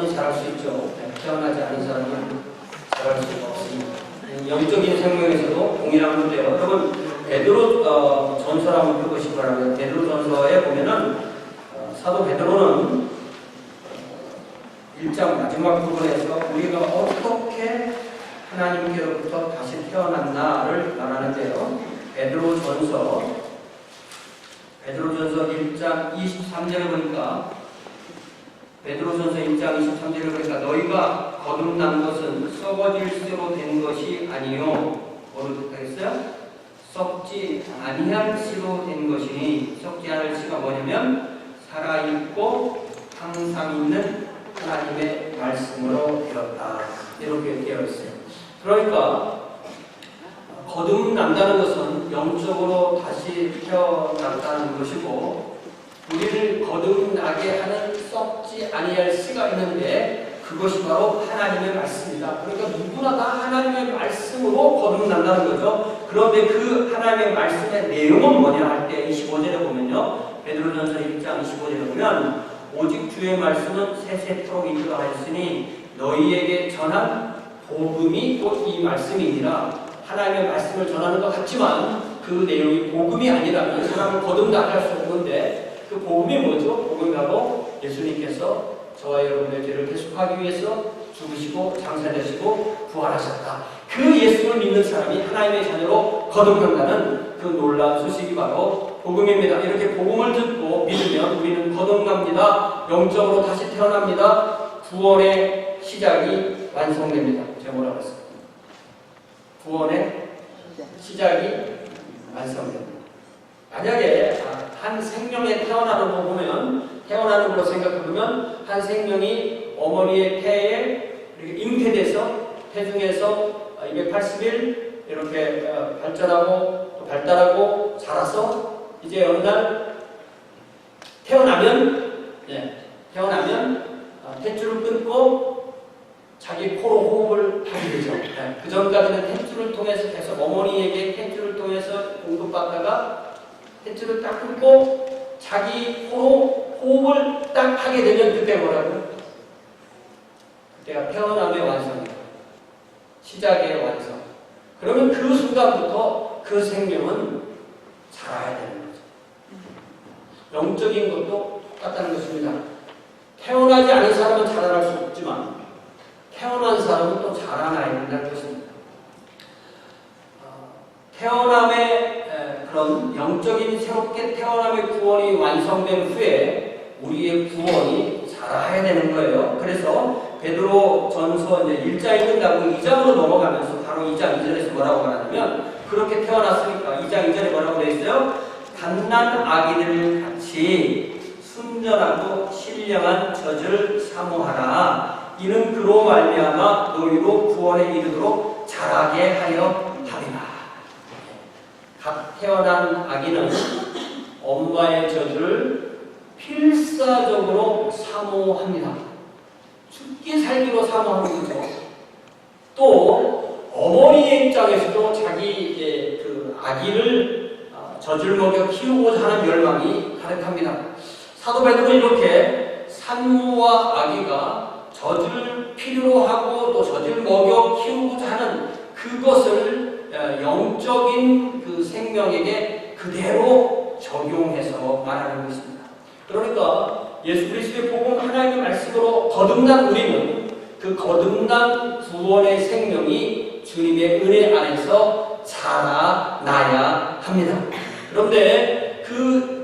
사람이 자랄 수 있죠. 태어나지 않은 사람은 자랄 수가 없습니다. 영적인 생명에서도 동일한 문제예요. 여러분 베드로 전서를 한번 펴보시기 바랍니다. 베드로 전서에 보면은 사도 베드로는 1장 마지막 부분에서 우리가 어떻게 하나님께로부터 다시 태어났나를 말하는데요. 베드로전서 1장 23절에 보니까 베드로전서 1장 23절에 보니까 너희가 거듭난 것은 썩어질 씨로 된 것이 아니요. 뭐로 됐어요? 썩지 아니할 씨로 된 것이니 썩지 않을 씨가 뭐냐면 살아있고 항상 있는 하나님의 말씀으로 되었다. 이렇게 되어 있어요. 그러니까 거듭난다는 것은 영적으로 다시 태어났다는 것이고 우리를 거듭나게 하는 썩지 아니할 씨가 있는데 그것이 바로 하나님의 말씀이다. 그러니까 누구나 다 하나님의 말씀으로 거듭난다는 거죠. 그런데 그 하나님의 말씀의 내용은 뭐냐 할 때 25절에 보면요. 베드로전서 1장 25절에 보면 오직 주의 말씀은 세세토록 인도하였으니 너희에게 전한 복음이 곧 이 말씀이니라. 하나님의 말씀을 전하는 것 같지만 그 내용이 복음이 아니라면 사람을 거듭나게 할 수 없는데 그 복음이 뭐죠? 복음이 바로 예수님께서 저와 여러분의 죄를 대속하기 위해서 죽으시고 장사되시고 부활하셨다. 그 예수를 믿는 사람이 하나님의 자녀로 거듭난다는 그 놀라운 소식이 바로 복음입니다. 이렇게 복음을 듣고 믿으면 우리는 거듭납니다. 영적으로 다시 태어납니다. 구원의 시작이 완성됩니다. 제가 뭐라고 했습니다. 구원의 시작이 완성됩니다. 만약에 한 생명의 태어나는 거 보면 태어나는 걸로 생각해보면 한 생명이 어머니의 태에 이렇게 잉태돼서 태중에서 280일 이렇게 발전하고 또 발달하고 자라서 이제 어느 날 태어나면 탯줄을 끊고 자기 코로 호흡을 하게 되죠. 그 전까지는 탯줄을 통해서 계속 어머니에게 탯줄을 통해서 공급받다가 탯줄을 딱 끊고 자기 코로 호흡을 딱 하게 되면 그때 뭐라고요? 그때가 태어남의 완성이에요. 시작의 완성. 그러면 그 순간부터 그 생명은 자라야 되는 거죠. 영적인 것도 똑같다는 것입니다. 태어나지 않은 사람은 자라날 수 없지만 태어난 사람은 또 자라나야 된다는 것입니다. 태어남의 그런 영적인 새롭게 태어남의 구원이 완성된 후에 우리의 구원이 자라야 되는 거예요. 그래서 베드로 전서 이제 1장이 끝나고 2장으로 넘어가면서 바로 2장 2절에서 뭐라고 말하냐면 그렇게 태어났으니까 2장 2절에 뭐라고 되어 있어요? 갓난 아기들 같이 순전하고 신령한 젖을 사모하라. 이는 그로 말미암아 너희로 구원에 이르도록 자라게 하여 하리라. 갓 태어난 아기는 엄마의 젖을 필사적으로 사모합니다. 죽기 살기로 사모하는 거죠. 또 어머니의 입장에서도 자기 그 아기를 젖을 먹여 키우고자 하는 열망이 가득합니다. 사도 베드로는 이렇게 산모와 아기가 젖을 필요로 하고 또 젖을 먹여 키우고자 하는 그것을 영적인 그 생명에게 그대로 적용해서 말하는 것입니다. 그러니까 예수 그리스도의 복음 하나님의 말씀으로 거듭난 우리는 그 거듭난 구원의 생명이 주님의 은혜 안에서 자라나야 합니다. 그런데 그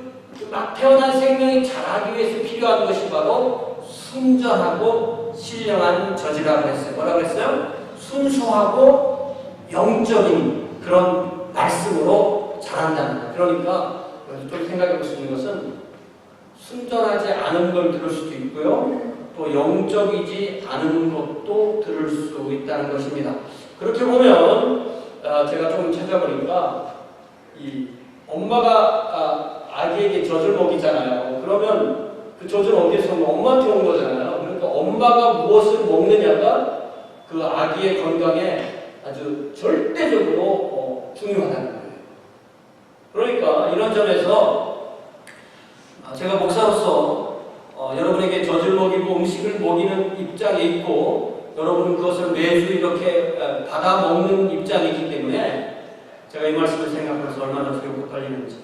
막 태어난 생명이 자라기 위해서 필요한 것이 바로 순전하고 신령한 젖이라고 했어요. 뭐라고 했어요? 순수하고 영적인 그런 말씀으로 자란다는 거예요. 그러니까 좀 생각해 볼 수 있는 것은 순전하지 않은 걸 들을 수도 있고요. 또 영적이지 않은 것도 들을 수 있다는 것입니다. 그렇게 보면 제가 조금 찾아보니까 이 엄마가 아기에게 젖을 먹이잖아요. 그러면 그 젖은 어디에서 엄마한테 온 거잖아요. 그러니까 엄마가 무엇을 먹느냐가 그 아기의 건강에 아주 절대적으로 중요하다는 거예요. 그러니까 이런 점에서 제가 목사로서 여러분에게 젖을 먹이고 음식을 먹이는 입장에 있고 여러분은 그것을 매주 이렇게 받아 먹는 입장이기 때문에 제가 이 말씀을 생각해서 얼마나 두렵고 떨리는지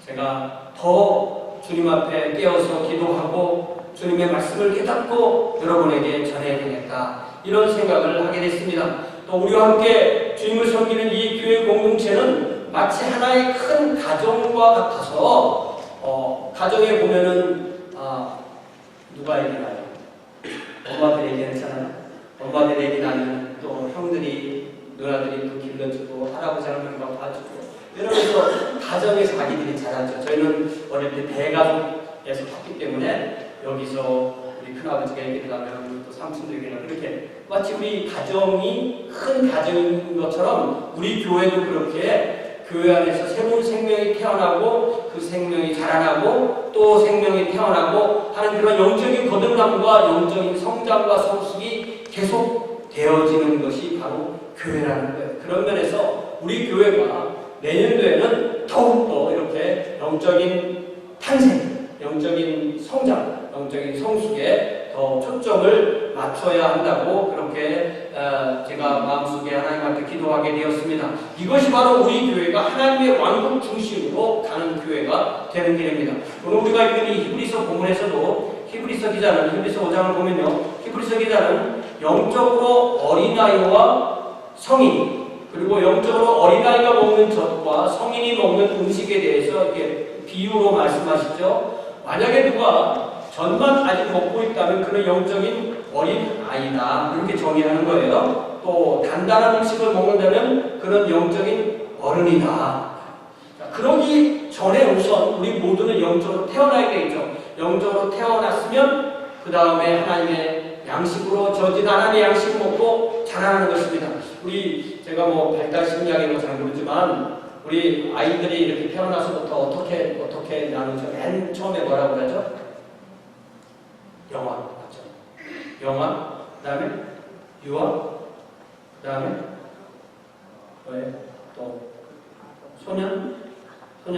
제가 더 주님 앞에 깨어서 기도하고 주님의 말씀을 깨닫고 여러분에게 전해야 되겠다 이런 생각을 하게 됐습니다. 또 우리와 함께 주님을 섬기는 이 교회 공동체는 마치 하나의 큰 가정과 같아서 가정에 보면은 누가 얘기 나요? 엄마들 얘기하잖아요. 엄마들 얘기 나면 또 형들이 누나들이 또 길러주고 할아버지 할머니가 봐주고 이러면서 가정에서 자기들이 자라죠. 저희는 어릴 때 대가족에서 컸기 때문에 여기서 우리 큰아버지가 얘기를 하면 또 삼촌도 얘기를 하면 이렇게 마치 우리 가정이 큰 가정인 것처럼 우리 교회도 그렇게 교회 안에서 새로운 생명이 태어나고 그 생명이 자라나고 또 생명이 태어나고 하는 그런 영적인 거듭남과 영적인 성장과 성숙이 계속 되어지는 것이 바로 교회라는 거예요. 그런 면에서 우리 교회가 내년도에는 더욱더 이렇게 영적인 탄생, 영적인 성장, 영적인 성숙에 더 초점을 맞춰야 한다고 그렇게 제가 마음속에 하나님 앞에 기도하게 되었습니다. 이것이 바로 우리 교회가 하나님의 왕국 중심으로 가는 교회가 되는 길입니다. 오늘 우리가 읽은 이 히브리서 본문에서도 히브리서 기자는 히브리서 5장을 보면요, 히브리서 기자는 영적으로 어린아이와 성인 그리고 영적으로 어린아이가 먹는 젖과 성인이 먹는 음식에 대해서 이렇게 비유로 말씀하시죠. 만약에 누가 젖만 아직 먹고 있다면 그는 영적인 어린아이다 이렇게 정의하는 거예요. 또 단단한 음식을 먹는다면 그는 영적인 어른이다. 그러기 전에 우선 우리 모두는 영적으로 태어나야 되겠죠. 영적으로 태어났으면 그 다음에 하나님의 양식으로 젖은 하나님의 양식을 먹고 자라나는 것입니다. 우리 제가 뭐 발달 심리학이라고 잘 모르지만 우리 아이들이 이렇게 태어나서부터 어떻게 나누죠? 맨 처음에 뭐라고 그러죠? 영아 맞죠? 영아, 그 다음에 유아, 그 다음에 또 소년, 그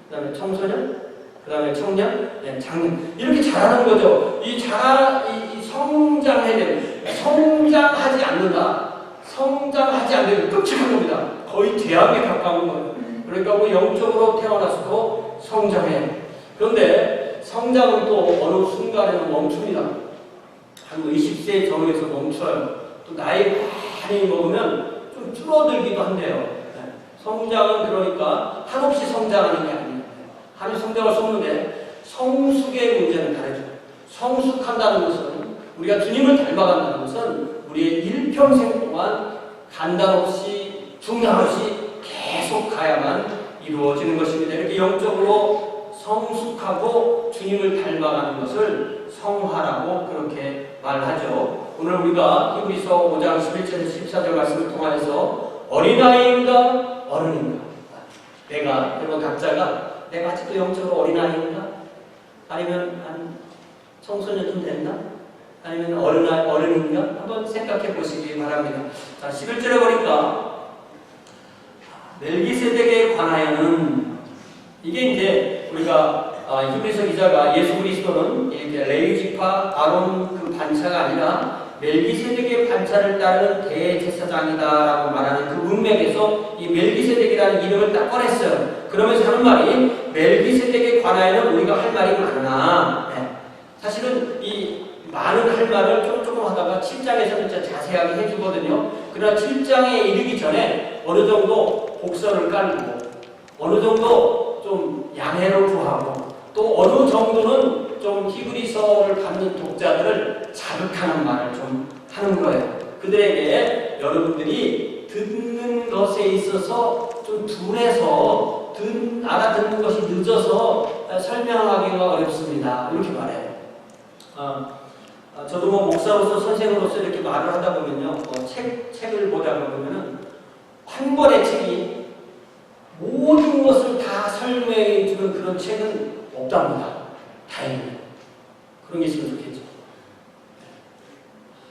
다음에 청소년, 그 다음에 청년, 장년 이렇게 자라는 거죠. 이 성장해야 되는 성장하지 않는다. 성장하지 않는 끔찍한 겁니다. 거의 죄악에 가까운 거예요. 그러니까 뭐 영적으로 태어나서도 성장해. 그런데 성장은 또 어느 순간에는 멈춥니다. 한 20세 전후에서 멈춰요. 또 나이 많이 먹으면 좀 줄어들기도 한대요. 성장은 그러니까 한없이 성장하는 게 아닙니다. 한없이 성장할 수 없는데 성숙의 문제는 다르죠. 성숙한다는 것은 우리가 주님을 닮아간다는 것은 우리의 일평생 동안 간단 없이 중단 없이 계속 가야만 이루어지는 것입니다. 이렇게 영적으로 성숙하고 주님을 닮아가는 것을 성화라고 그렇게 말하죠. 오늘 우리가 히브리서 5장 11절에서 14절 말씀을 통하여서 어린아이인가 어른인가 내가 여러분 각자가 내가 아직도 영적으로 어린아이인가 아니면 한 청소년쯤 됐나 아니면 어른인가 한번 생각해 보시기 바랍니다. 자, 11절에 보니까 멜기세덱에 관하여는 이게 이제 우리가 히브리서 기자가 예수 그리스도는 이렇게 레위 지파 아론 그 반차가 아니라 멜기세덱의 반차를 따르는 대제사장이다라고 말하는 그 문맥에서 이 멜기세덱이라는 이름을 딱 꺼냈어요. 그러면서 하는 말이 멜기세덱에 관하여는 우리가 할 말이 많으나 사실은 이 많은 할 말을 조금 하다가 7장에서는 진짜 자세하게 해주거든요. 그러나 7장에 이르기 전에 어느 정도 복선을 깔고 어느 정도 좀 양해를 구하고 또 어느 정도는 좀 히브리서를 받는 독자들을 자극하는 말을 좀 하는 거예요. 그들에게 여러분들이 듣는 것에 있어서 좀 둔해서 알아듣는 것이 늦어서 설명하기가 어렵습니다. 이렇게 말해요. 저도 뭐 목사로서 선생으로서 이렇게 말을 하다 보면요, 책을 보다 보면은 한 권의 책이 모든 것을 다 설명해 주는 그런 책은 없답니다. 다행히 그런 게 있으면 좋겠죠.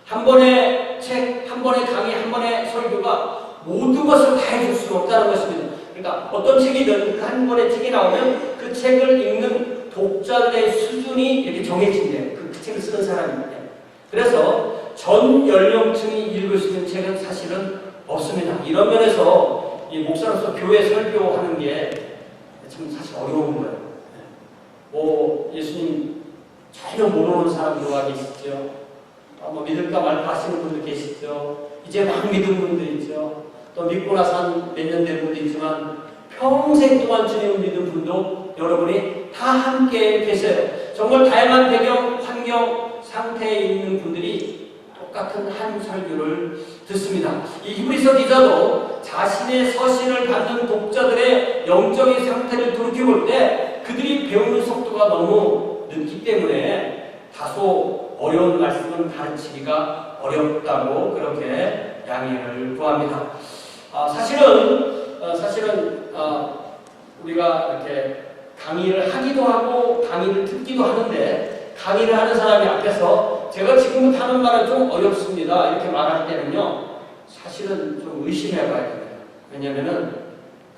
한 번의 책, 한 번의 강의, 한 번의 설교가 모든 것을 다 해줄 수는 없다는 것입니다. 그러니까 어떤 책이든 한 권의 책이 나오면 그 책을 읽는 독자들의 수준이 이렇게 정해진대요. 그 책을 쓰는 사람인데. 그래서 전 연령층이 읽을 수 있는 책은 사실은 없습니다. 이런 면에서 이 목사로서 교회 설교하는 게 참 사실 어려운 거예요. 뭐 예수님 전혀 모르는 사람도 계시죠. 뭐 믿을까 말까 하시는 분들 계시죠. 이제 막 믿은 분들 있죠. 또 믿고 나서 한 몇 년 된 분도 있지만 평생 동안 주님을 믿은 분도 여러분이 다 함께 계세요. 정말 다양한 배경, 환경, 상태에 있는 분들이 똑같은 한 설교를 듣습니다. 이 히브리서 기자도 자신의 서신을 받는 독자들의 영적인 상태를 돌이켜볼 때 그들이 배우는 속도가 너무 늦기 때문에 다소 어려운 말씀은 가르치기가 어렵다고 그렇게 양해를 구합니다. 사실은 우리가 이렇게 강의를 하기도 하고 강의를 듣기도 하는데 강의를 하는 사람이 앞에서 제가 지금부터 하는 말은 좀 어렵습니다 이렇게 말할 때는요 사실은 좀 의심해 봐야 됩니다. 왜냐면은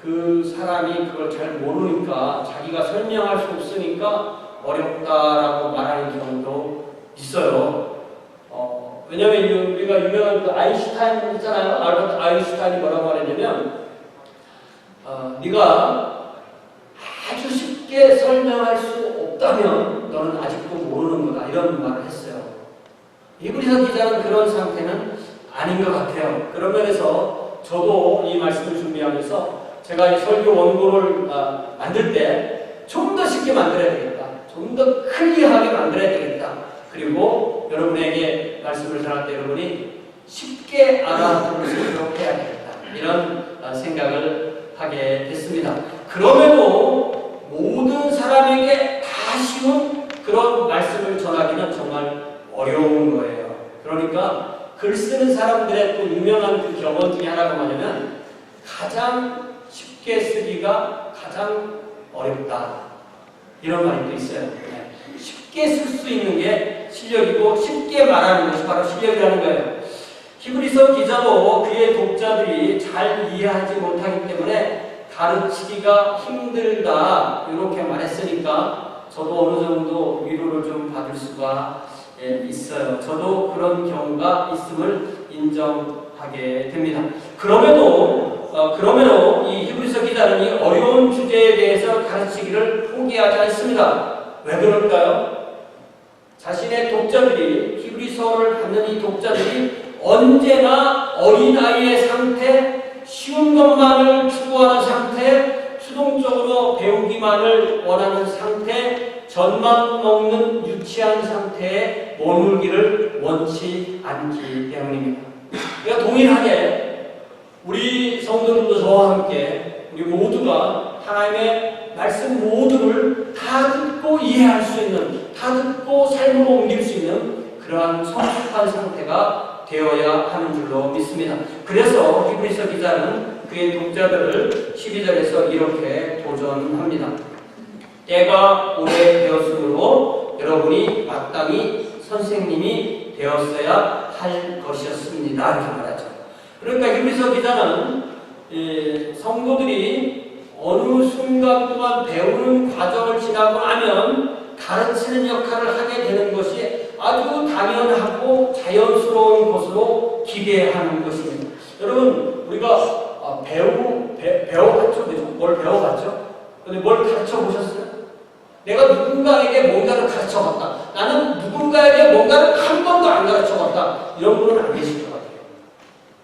그 사람이 그걸 잘 모르니까 자기가 설명할 수 없으니까 어렵다라고 말하는 경우도 있어요. 왜냐면 우리가 유명한 그 아인슈타인 있잖아요. 알버트 아인슈타인이 뭐라고 말했냐면 네가 아주 쉽게 설명할 수 없다면 너는 아직도 모르는 거다 이런 말을 했어요. 히브리서 기자는 그런 상태는 아닌 것 같아요. 그런 면에서 저도 이 말씀을 준비하면서 제가 이 설교 원고를 만들 때 좀 더 쉽게 만들어야 되겠다. 좀 더 클리어하게 만들어야 되겠다. 그리고 여러분에게 말씀을 전할 때 여러분이 쉽게 알아들을 수 있도록 해야 되겠다. 이런 생각을 하게 됐습니다. 그럼에도 모든 사람에게 다 쉬운 그런 말씀을 전하기는 정말 어려운 거예요. 그러니까 글 쓰는 사람들의 또 유명한 그 격언 중에 하나가 뭐냐면 가장 쉽게 쓰기가 가장 어렵다. 이런 말이 또 있어요. 쉽게 쓸 수 있는 게 실력이고 쉽게 말하는 것이 바로 실력이라는 거예요. 히브리서 기자도 그의 독자들이 잘 이해하지 못하기 때문에 가르치기가 힘들다 이렇게 말했으니까 저도 어느 정도 위로를 좀 받을 수가 있어요. 저도 그런 경우가 있음을 인정하게 됩니다. 그럼에도 이 히브리서 기자는 이 어려운 주제에 대해서 가르치기를 포기하지 않습니다. 왜 그럴까요? 자신의 독자들이 히브리서를 받는 이 독자들이 언제나 어린아이의 상태, 쉬운 것만을 추구하는 상태, 수동적으로 배우기만을 원하는 상태, 젖만 먹는 유치한 상태에 머물기를 원치 않기 때문입니다. 그러니까 동일하게 우리 성도들도 저와 함께 우리 모두가 하나님의 말씀 모두를 다 듣고 이해할 수 있는, 다 듣고 삶으로 옮길 수 있는 그러한 성숙한 상태가 되어야 하는 줄로 믿습니다. 그래서 히브리서 기자는 그의 독자들을 12절에서 이렇게 도전합니다. 때가 오래 되었으므로 여러분이 마땅히 선생님이 되었어야 할 것이었습니다. 이렇게 말하죠. 그러니까 히브리서 기자는 성도들이 어느 순간 동안 배우는 과정을 지나고 나면 가르치는 역할을 하게 되는 것이 아주 당연하고 자연스러운 것으로 기대하는 것입니다. 여러분, 우리가 배워봤죠? 뭘 배워봤죠? 근데 뭘 가르쳐 보셨어요? 내가 누군가에게 뭔가를 가르쳐 봤다. 나는 누군가에게 뭔가를 한 번도 안 가르쳐 봤다. 이런 분은 안 계실 것 같아요.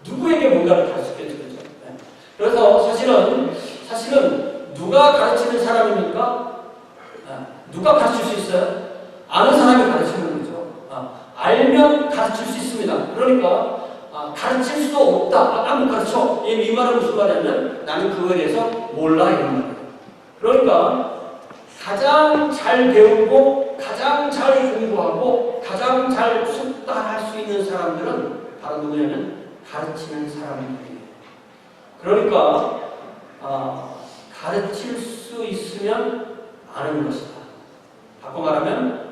누구에게 뭔가를 가르쳤겠죠? 네. 그래서 사실은 누가 가르치는 사람입니까? 누가 가르칠 수 있어요? 아는 사람이 가르치는 거죠. 알면 가르칠 수 있습니다. 그러니까 가르칠 수도 없다. 난 못 가르쳐. 이 말은 무슨 말이냐면 나는 그거에 대해서 몰라 이런 말이에요. 그러니까 가장 잘 배우고 가장 잘 공부하고 가장 잘 숙달할 수 있는 사람들은 바로 누구냐면 가르치는 사람들이에요. 그러니까 가르칠 수 있으면 아는 것이다. 바꿔 말하면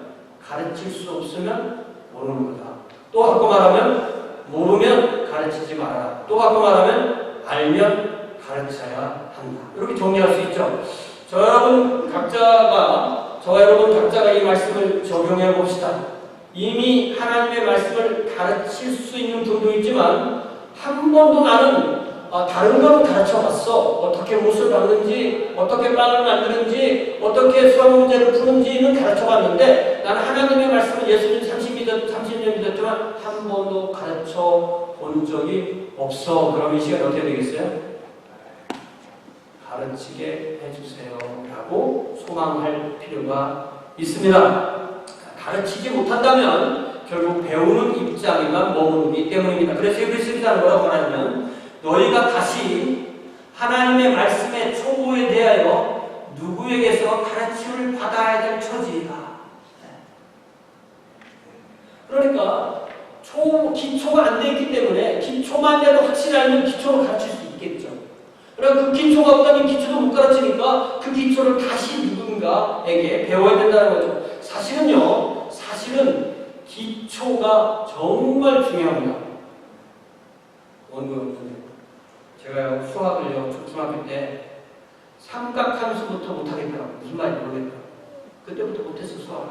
가르칠 수 없으면 모르는 거다. 또 바꿔 말하면 모르면 가르치지 마라. 또 바꿔 말하면 알면 가르쳐야 한다. 이렇게 정리할 수 있죠. 저 여러분 각자가 저와 여러분 각자가 이 말씀을 적용해 봅시다. 이미 하나님의 말씀을 가르칠 수 있는 분도 있지만 한 번도 나는 다른 걸 가르쳐봤어. 어떻게 못을 박는지, 어떻게 빵을 만드는지, 어떻게 수학 문제를 푸는지는 가르쳐봤는데 나는 하나님의 말씀을 예수님 30년 믿었지만 한 번도 가르쳐 본 적이 없어. 그럼 이 시간에 어떻게 되겠어요? 가르치게 해주세요 라고 소망할 필요가 있습니다. 가르치지 못한다면 결국 배우는 입장에만 머무르기 때문입니다. 그래서 히브리서 기자는 뭐라고 말하냐면 너희가 다시 하나님의 말씀의 초보에 대하여 누구에게서 가르침을 받아야 될 처지이다. 그러니까 기초가 안 되어 있기 때문에 기초만 돼도 확실히 알면 기초를 가르칠 수 있겠죠. 그러나 그 기초가 없다면 기초도 못 가르치니까 그 기초를 다시 누군가에게 배워야 된다는 거죠. 사실은 기초가 정말 중요합니다. 제가 수학을요, 중학교 때 삼각함수부터 못하겠더라고요. 무슨 말인지 모르겠더라고요. 그때부터 못했어, 수학을.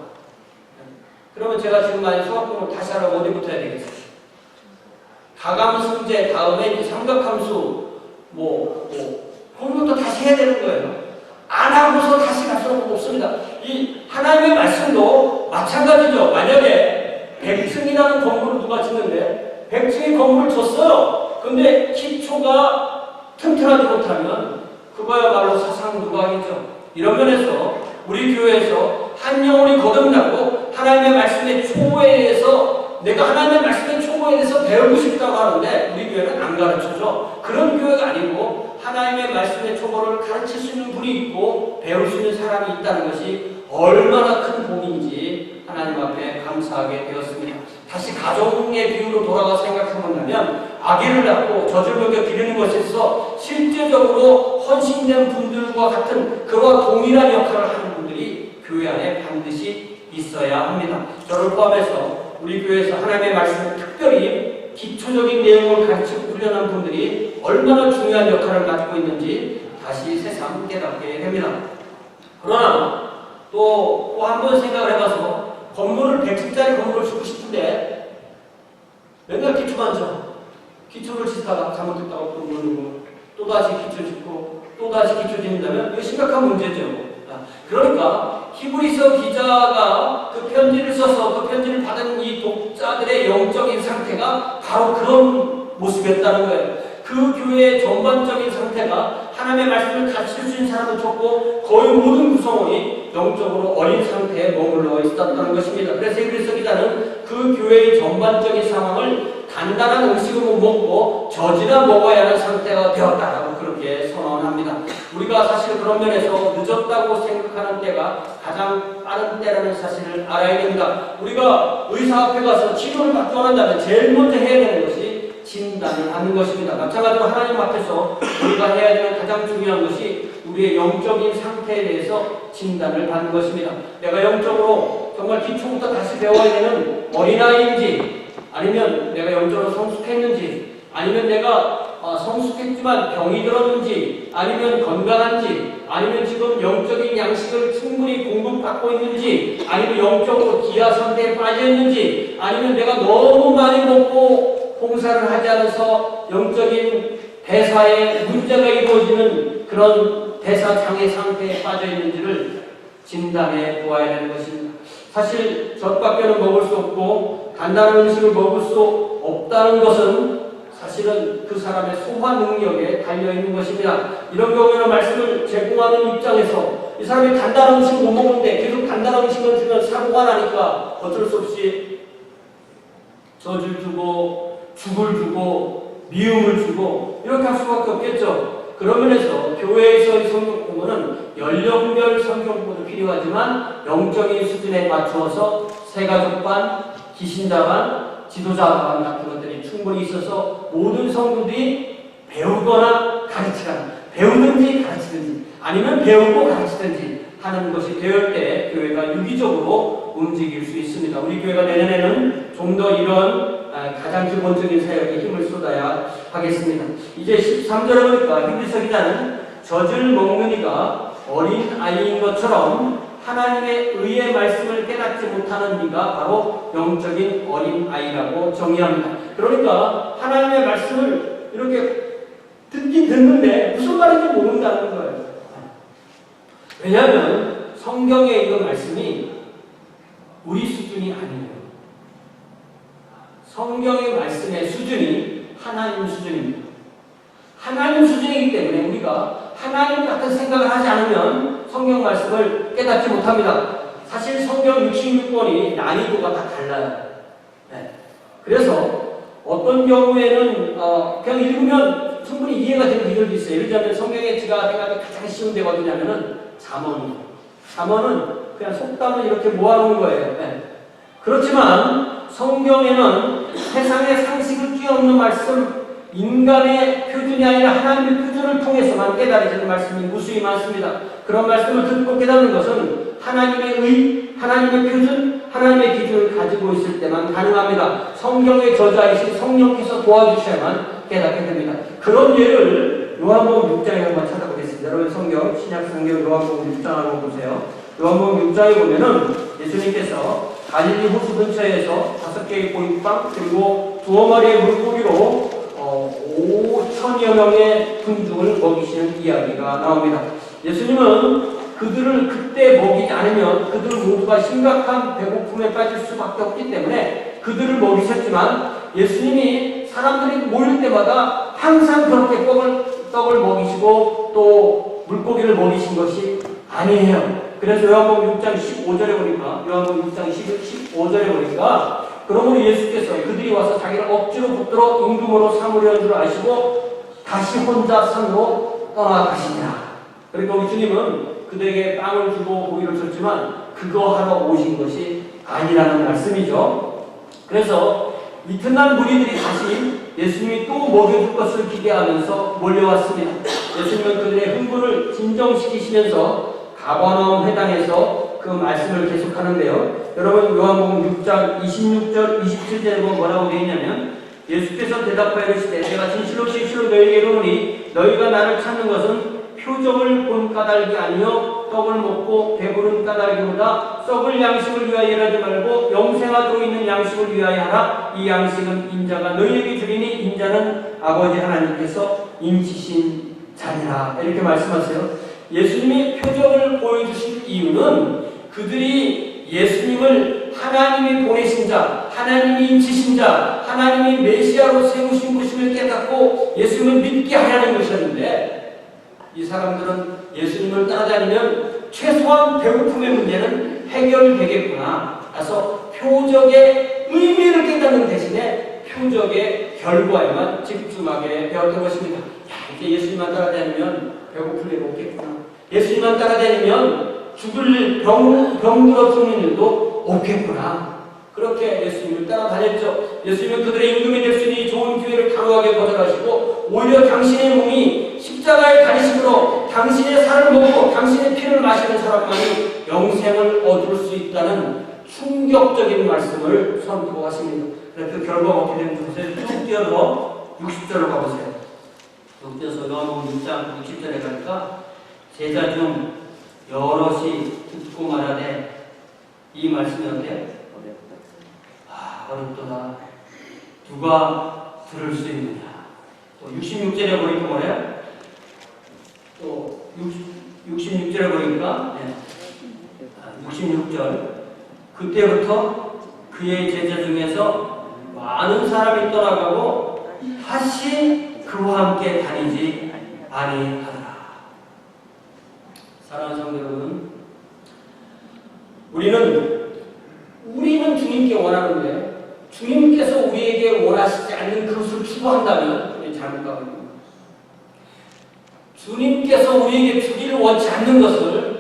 그러면 제가 지금 만약 수학 공부를 다시 하라고 어디부터 해야 되겠어요? 가감승제 다음에 이제 삼각함수 그것부터 다시 해야 되는 거예요. 안 하고서 다시 갈 수는 없습니다. 이 하나님의 말씀도 마찬가지죠. 만약에 100층이라는 건물을 누가 짓는데 100층의 건물을 졌어요. 근데 기초가 튼튼하지 못하면 그거야말로 사상누각이죠. 이런 면에서 우리 교회에서 한 영혼이 거듭나고 하나님의 말씀의 초보에 대해서 내가 하나님의 말씀의 초보에 대해서 배우고 싶다고 하는데 우리 교회는 안 가르쳐줘. 그런 교회가 아니고 하나님의 말씀의 초보를 가르칠 수 있는 분이 있고 배울 수 있는 사람이 있다는 것이 얼마나 큰 복인지 하나님 앞에 감사하게 되었습니다. 다시 가정의 비유로 돌아가 생각해본다면 아기를 낳고 젖을 먹여 기르는 것에 있어 실제적으로 헌신된 분들과 같은 그와 동일한 역할을 하는 분들이 교회 안에 반드시 있어야 합니다. 저를 포함해서 우리 교회에서 하나님의 말씀을 특별히 기초적인 내용을 가르치고 훈련한 분들이 얼마나 중요한 역할을 맡고 있는지 다시 새삼 깨닫게 됩니다. 그러나 또 한 번 생각을 해봐서 100층짜리 건물을 짓고 싶은데 맨날 기초만 져. 기초를 짓다가 잘못했다고 또 모르고 또다시 기초 짓고 또다시 기초 짓는다면 이거 심각한 문제죠. 그러니까 히브리서 기자가 그 편지를 써서 그 편지를 받은 이 독자들의 영적인 상태가 바로 그런 모습이었다는 거예요. 그 교회의 전반적인 상태가 하나님의 말씀을 가르칠 수 있는 사람은 적고 거의 모든 구성원이 영적으로 어린 상태에 머물러 있었다는 것입니다. 그래서 히브리서 기자는 그 교회의 전반적인 상황을 단단한 음식을 못 먹고 젖이나 먹어야 하는 상태가 되었다라고 그렇게 선언합니다. 우리가 사실 그런 면에서 늦었다고 생각하는 때가 가장 빠른 때라는 사실을 알아야 됩니다. 우리가 의사 앞에 가서 치료를 받기 원한다면 제일 먼저 해야 되는 것이 진단을 하는 것입니다. 마찬가지로 하나님 앞에서 우리가 해야 되는 가장 중요한 것이 우리의 영적인 상태에 대해서 진단을 받는 것입니다. 내가 영적으로 정말 기초부터 다시 배워야 되는 어린아이인지 아니면 내가 영적으로 성숙했는지 아니면 내가 성숙했지만 병이 들었는지 아니면 건강한지 아니면 지금 영적인 양식을 충분히 공급받고 있는지 아니면 영적으로 기아 상태에 빠져 있는지 아니면 내가 너무 많이 먹고 봉사를 하지 않아서 영적인 대사에 문제가 이루어지는 그런 대사 장애 상태에 빠져 있는지를 진단해 보아야 되는 것입니다. 사실 젖밖에는 먹을 수 없고 간단한 음식을 먹을 수 없다는 것은 사실은 그 사람의 소화 능력에 달려있는 것입니다. 이런 경우에는 말씀을 제공하는 입장에서 이 사람이 간단한 음식을 못 먹는데 계속 간단한 음식을 주면 사고가 나니까 어쩔 수 없이 젖을 주고 죽을 주고 미움을 주고 이렇게 할 수밖에 없겠죠. 그런 면에서 교회에서의 성경 공부는 연령별 성경 공부도 필요하지만 영적인 수준에 맞추어서 새가족반, 기신자반, 지도자반 같은 것들이 충분히 있어서 모든 성도들이 배우거나 가르치거나 배우든지 가르치든지 아니면 배우고 가르치든지 하는 것이 되을 때 교회가 유기적으로 움직일 수 있습니다. 우리 교회가 내년에는 좀 더 이런 가장 기본적인 사역에 힘을 쏟아야 하겠습니다. 이제 13절에 보니까 히브리서 기자는 젖을 먹는 이가 어린 아이인 것처럼 하나님의 의의 말씀을 깨닫지 못하는 이가 바로 영적인 어린아이라고 정의합니다. 그러니까 하나님의 말씀을 이렇게 듣긴 듣는데 무슨 말인지 모른다는 거예요. 왜냐하면 성경에 있는 말씀이 우리 수준이 아니에요. 성경의 말씀의 수준이 하나님 수준입니다. 하나님 수준이기 때문에 우리가 하나님 같은 생각을 하지 않으면 성경 말씀을 깨닫지 못합니다. 사실 성경 66권이 난이도가 다 달라요. 네. 그래서 어떤 경우에는 그냥 읽으면 충분히 이해가 되는 구절도 있어요. 예를 들면 성경에 제가 생각하기 가장 쉬운 데가 어디냐면은 잠언이에요. 잠언은 그냥 속담을 이렇게 모아놓은 거예요. 네. 그렇지만 성경에는 세상의 상식을 뛰어넘는 말씀, 인간의 표준이 아니라 하나님의 표준을 통해서만 깨달아지는 말씀이 무수히 많습니다. 그런 말씀을 듣고 깨닫는 것은 하나님의 의, 하나님의 표준, 하나님의 기준을 가지고 있을 때만 가능합니다. 성경의 저자이신 성령께서 도와주셔야만 깨닫게 됩니다. 그런 예를 요한복음 6장에 한번 찾아보겠습니다. 여러분 성경, 신약 성경 요한복음 6장 한번 보세요. 요한복음 6장에 보면은 예수님께서 갈릴리 호수 근처에서 5개의 보리빵 그리고 2마리의 물고기로 5천여 명의 군중을 먹이시는 이야기가 나옵니다. 예수님은 그들을 그때 먹이지 않으면 그들 모두가 심각한 배고픔에 빠질 수밖에 없기 때문에 그들을 먹이셨지만 예수님이 사람들이 모일 때마다 항상 그렇게 떡을 먹이시고 또 물고기를 먹이신 것이 아니에요. 그래서 요한복음 6장 15절에 보니까 요한복음 6장 15절에 보니까 그러므로 예수께서 그들이 와서 자기를 억지로 붙들어 임금으로 삼으려는 줄 아시고 다시 혼자 산으로 떠나가시니라. 그러니까 우리 주님은 그들에게 빵을 주고 고기를 줬지만 그거 하러 오신 것이 아니라는 말씀이죠. 그래서 이튿날 무리들이 다시 예수님이 또 먹여줄 것을 기대하면서 몰려왔습니다. 예수님은 그들의 흥분을 진정시키시면서 가버나움 회당에서 그 말씀을 계속하는데요. 여러분 요한복음 6장 26절 27절에 보면 뭐라고 되어 있냐면 예수께서 대답하여 이르시되 내가 진실로 너희에게 이르노니 너희가 나를 찾는 것은 표적을 본 까닭이 아니요 떡을 먹고 배부른 까닭이보다 썩을 양식을 위하여 일하지 말고 영생하도록 있는 양식을 위하여 하라. 이 양식은 인자가 너희에게 주리니 인자는 아버지 하나님께서 인치신 자니라. 이렇게 말씀하세요. 예수님이 표적을 보여주신 이유는 그들이 예수님을 하나님이 보내신 자, 하나님이 인치신 자, 하나님이 메시아로 세우신 것임을 깨닫고 예수님을 믿게 하려는 것이었는데 이 사람들은 예수님을 따라다니면 최소한 배고픔의 문제는 해결되겠구나. 그래서 표적의 의미를 깨닫는 대신에 표적의 결과에만 집중하게 되었던 것입니다. 이제 예수님만 따라다니면 배고플 일 없겠구나. 예수님만 따라다니면 죽을 병들어 죽는 일도 없겠구나. 그렇게 예수님을 따라다녔죠. 예수님은 그들의 임금이 될 수 있는 좋은 기회를 단호하게 거절하시고 오히려 당신의 몸이 십자가의 가리심으로 당신의 살을 먹고 당신의 피를 마시는 사람만이 영생을 얻을 수 있다는 충격적인 말씀을 선포하십니다. 그 결과가 어떻게 되는지 보세요. 쭉 뛰어서 60절로 가보세요. 쭉 뛰어서 요한복음 6장 60절에 가니까 제자 중 여럿이 듣고 말하되 이 말씀이 어때요? 어렵도다. 누가 들을 수 있느냐. 또 66절에 보니까 뭐래요? 또 66절에 보니까 66절 그때부터 그의 제자 중에서 많은 사람이 떠나가고 다시 그와 함께 다니지 아니하더라. 사랑하는 성도 여러분, 우리는 주님께 원하는데 주님께서 우리에게 원하시지 않는 그것을 추구한다면 우리는 잘못 가고 있습니다. 주님께서 우리에게 주기를 원치 않는 것을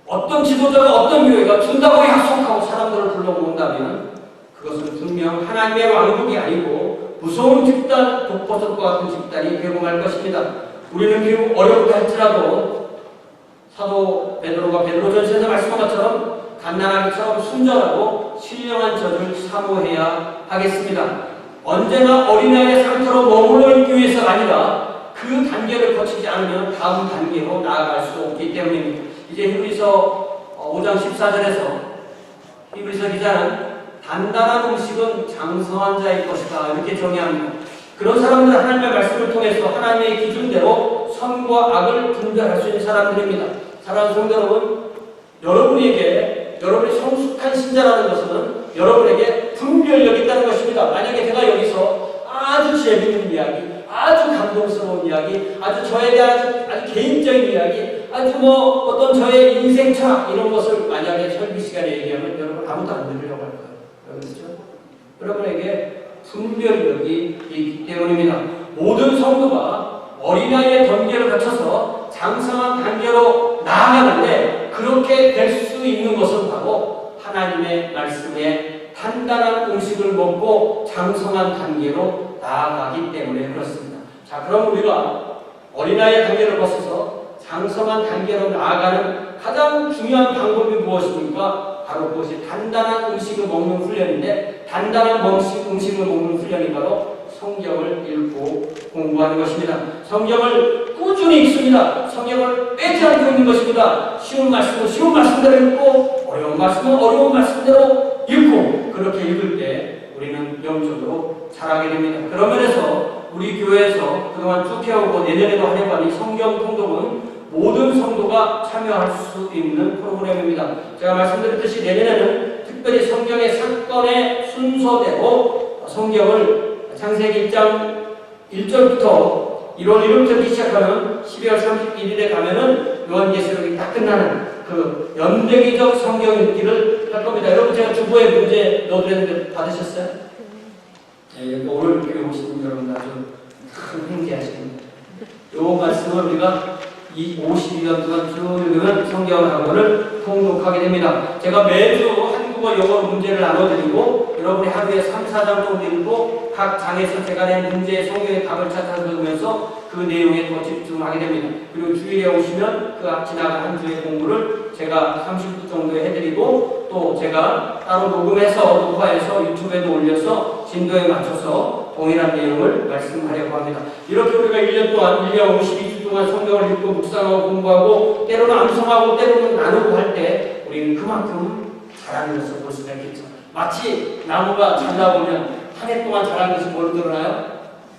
어떤 지도자가 어떤 교회가 준다고 약속하고 사람들을 불러 모은다면 그것은 분명 하나님의 왕국이 아니고 무서운 집단, 독버섯과 같은 집단이 되고 말 것입니다. 우리는 비록 어렵다 할지라도 사도 베드로가 베드로전서에서 말씀한 것처럼 갓난아기처럼 순전하고 신령한 저를 사모해야 하겠습니다. 언제나 어린아이의 상태로 머물러 있기 위해서가 아니라 그 단계를 거치지 않으면 다음 단계로 나아갈 수 없기 때문입니다. 이제 히브리서 5장 14절에서 히브리서 기자는 단단한 음식은 장성한 자의 것이다 이렇게 정의합니다. 그런 사람들은 하나님의 말씀을 통해서 하나님의 기준대로 선과 악을 분별할 수 있는 사람들입니다. 사랑하는 성도 여러분, 여러분이 성숙한 신자라는 것은 여러분에게 분별력이 있다는 것입니다. 만약에 제가 여기서 아주 재미있는 이야기, 아주 감동스러운 이야기, 아주 저에 대한 아주 개인적인 이야기, 아주 어떤 저의 인생 철학 이런 것을 만약에 설교 시간에 얘기하면 여러분 아무도 안 들으려고 할 거예요. 그렇죠? 여러분에게 분별력이 있기 때문입니다. 모든 성도가 어린아이의 던계를 거쳐서 장성한 단계로 나아가는데 그렇게 될 수 있는 것은 바로 하나님의 말씀에 단단한 음식을 먹고 장성한 단계로 나아가기 때문에 그렇습니다. 자, 그럼 우리가 어린아이의 단계를 거쳐서 장성한 단계로 나아가는 가장 중요한 방법이 무엇입니까? 바로 그것이 단단한 음식을 먹는 훈련인데 단단한 음식을 먹는 훈련이 바로 성경을 읽고 공부하는 것입니다. 성경을 꾸준히 읽습니다. 성경을 빼지 않고 읽는 것입니다. 쉬운 말씀은 쉬운 말씀대로 읽고 어려운 말씀은 어려운 말씀대로 읽고 그렇게 읽을 때 우리는 영적으로 자라게 됩니다. 그런 면에서 우리 교회에서 그동안 쭉 해오고 내년에도 하려고 하니 성경 통독은 모든 성도가 참여할 수 있는 프로그램입니다. 제가 말씀드렸듯이 내년에는 특별히 성경의 사건의 순서대로 성경을 창세기 1장 1절부터 1월 1일부터 시작하면 12월 31일에 가면은 요한계시록이 딱 끝나는 그 연대기적 성경 읽기를 할 겁니다. 여러분 제가 주보에 문제 넣어드렸는데 받으셨어요? 네, 여기 오늘 교회 오신 여러분 아주 행복해하십니다. 요 말씀을 우리가 이 52년 동안 쭉 읽으면 성경학원을 통독하게 됩니다. 제가 매주 한국어, 영어 문제를 나눠드리고 여러분이 하루에 3, 4장 정도 읽고 각 장에서 제가 낸 문제의 성경의 답을 찾아보면서 그 내용에 더 집중하게 됩니다. 그리고 주일에 오시면 그 지나간 한 주의 공부를 제가 30분 정도 해드리고 또 제가 따로 녹화해서 유튜브에도 올려서 진도에 맞춰서 동일한 내용을 말씀하려고 합니다. 이렇게 우리가 1년 동안 1년 52주 동안 성경을 읽고 묵상하고 공부하고 때로는 암송하고 때로는 나누고 할 때 우리는 그만큼 자라는 것을 볼 수가 있겠죠. 마치 나무가 자라보면 한 해 동안 자란 것이 뭘로 드러나요?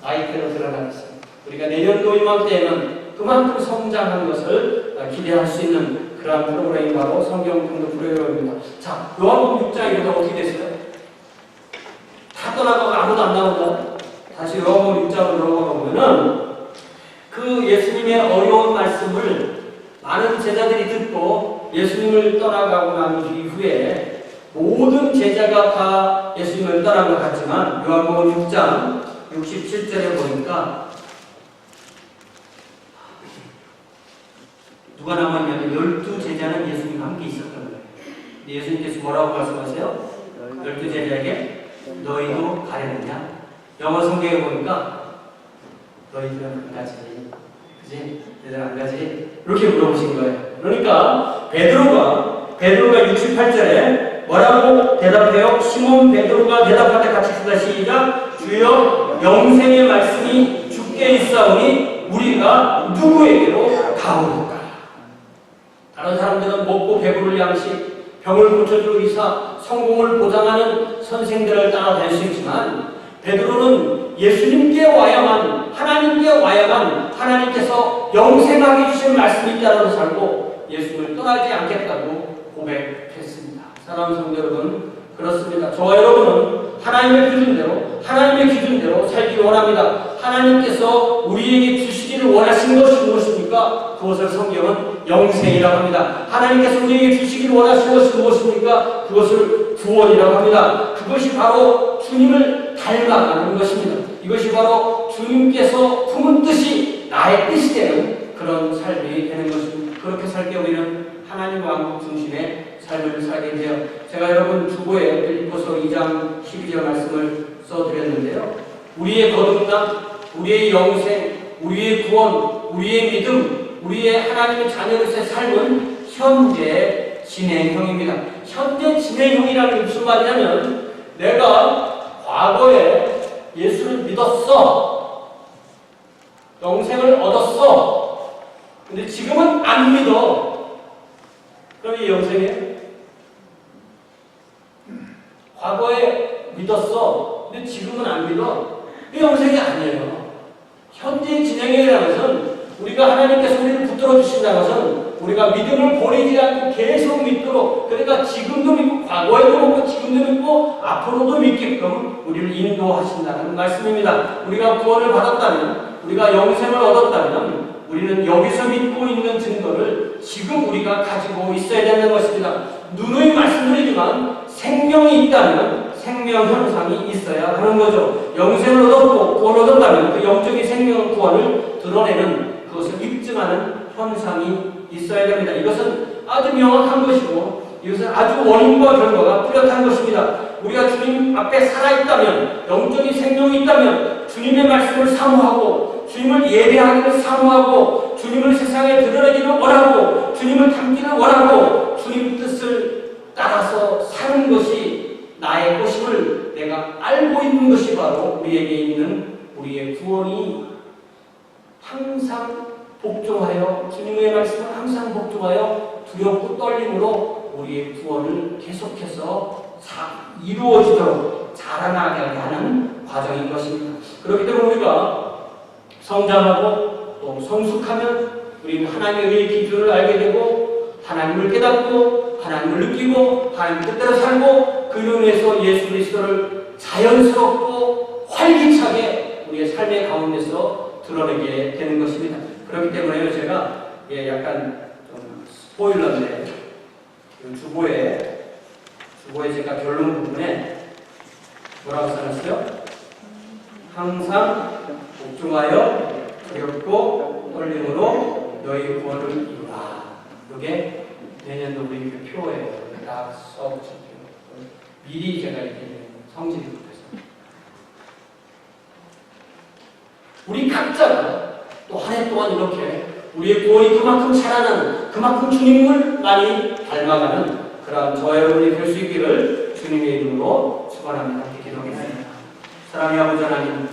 나이대로 드러나겠습니다. 우리가 내년도 이맘때에는 그만큼 성장한 것을 기대할 수 있는 그러한 프로그램이 바로 성경 통독 프로그램입니다. 자, 요한복음 6장 이러다 어떻게 됐어요? 다 떠나가고 아무도 안 나온다. 다시 요한복음 6장으로 들어가 보면은 그 예수님의 어려운 말씀을 많은 제자들이 듣고 예수님을 떠나가고 난 이후에 모든 제자가 다 예수님을 떠난 것 같지만 요한복음 6장 67절에 보니까 누가 남았냐면 12제자는 예수님과 함께 있었던 거예요. 예수님께서 뭐라고 말씀하세요? 12제자에게 너희도 가려느냐? 영어 성경에 보니까 너희들은 안 가지. 그지? 너희들 안 가지? 이렇게 물어보신 거예요. 그러니까 베드로가 68절에 뭐라고 대답해요? 시몬 베드로가 대답할 때 같이 쓰다 시작. 주여 영생의 말씀이 주께 있사오니 우리가 누구에게로 가오리까? 다른 사람들은 먹고 배부를 양식, 병을 고쳐줄 의사, 성공을 보장하는 선생들을 따라다닐 수 있지만 베드로는 예수님께 와야만, 하나님께 와야만 하나님께서 영생하게 주신 말씀이 있다고 살고 예수님을 떠나지 않겠다고 고백했습니다. 사랑하는 성도 여러분, 그렇습니다. 저와 여러분은 하나님의 기준대로 살기를 원합니다. 하나님께서 우리에게 주시기를 원하신 것이 무엇입니까? 그것을 성경은 영생이라고 합니다. 하나님께서 우리에게 주시기를 원하신 것이 무엇입니까? 그것을 구원이라고 합니다. 그것이 바로 주님을 닮아가는 것입니다. 이것이 바로 주님께서 품은 뜻이 나의 뜻이 되는 그런 삶이 되는 것입니다. 그렇게 살 때 우리는 하나님 왕국 중심의 삶을 살게 돼요. 제가 여러분 주보에 빌립보서 2장 12절 말씀을 써드렸는데요. 우리의 거듭남, 우리의 영생, 우리의 구원, 우리의 믿음, 우리의 하나님의 자녀로서의 삶은 현재 진행형입니다. 현재 진행형이라는 게 무슨 말이냐면 내가 과거에 예수를 믿었어. 영생을 얻었어. 근데 지금은 안 믿어. 그럼 이 영생이에요? 붙들어 주신다는 것은 우리가 믿음을 버리지 않고 계속 믿도록, 그러니까 지금도 믿고 과거에도 믿고 지금도 믿고 앞으로도 믿게끔 우리를 인도하신다는 말씀입니다. 우리가 구원을 받았다면, 우리가 영생을 얻었다면 우리는 여기서 믿고 있는 증거를 지금 우리가 가지고 있어야 되는 것입니다. 누누이 말씀드리지만 생명이 있다면 생명 현상이 있어야 하는 거죠. 영생을 얻었고 구원을 얻었다면 그 영적인 생명 구원을 드러내는, 그것을 입증하는 현상이 있어야 됩니다. 이것은 아주 명확한 것이고 이것은 아주 원인과 결과가 뚜렷한 것입니다. 우리가 주님 앞에 살아있다면, 영적인 생명이 있다면 주님의 말씀을 사모하고 주님을 예배하기를 사모하고 주님을 세상에 드러내기를 원하고 주님을 닮기를 원하고 주님 뜻을 따라서 사는 것이 나의 것임을 내가 알고 있는 것이 바로 우리에게 있는 우리의 구원이 항상 복종하여, 주님의 말씀을 항상 복종하여 두렵고 떨림으로 우리의 구원을 계속해서 이루어지도록 자라나게 하는 과정인 것입니다. 그렇기 때문에 우리가 성장하고 또 성숙하면 우리는 하나님의 기준을 알게 되고 하나님을 깨닫고 하나님을 느끼고 하나님 뜻대로 살고 그로 인해서 예수 그리스도를 자연스럽고 활기차게 우리의 삶의 가운데서 드러내게 되는 것입니다. 그렇기 때문에 제가 약간 좀 스포일러인데 주보에 제가 결론 부분에 뭐라고 써놨어요? 항상 복종하여 두렵고 떨림으로 너희 구원을 이루라. 이게 내년도 우리 표예요. 딱 써붙였어요. 미리 제가 이렇게 성질이 급해서 우리 각자가 또 한 해 동안 이렇게 우리의 구원이 그만큼 자라나는, 그만큼 주님을 많이 닮아가는 그런 저와 여러분이 될 수 있기를 주님의 이름으로 축원합니다. 기도하겠습니다. 사랑의 아버지 하나님,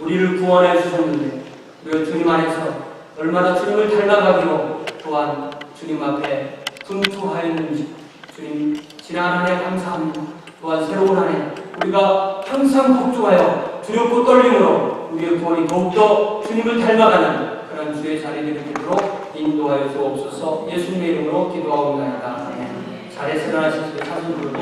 우리를 구원해 주셨는데 우리가 주님 안에서 얼마나 주님을 닮아가기로 또한 주님 앞에 분투하였는지 주님 지난 한 해 감사합니다. 또한 새로운 한 해 우리가 항상 복종하여 두렵고 떨림으로 우리의 구원이 더욱더 주님을 닮아가는 그런 주의 자리를 되도록 인도하여 주옵소서. 예수님의 이름으로 기도하옵나이다. 잘해서 일어나실 수 있는 사진 부르고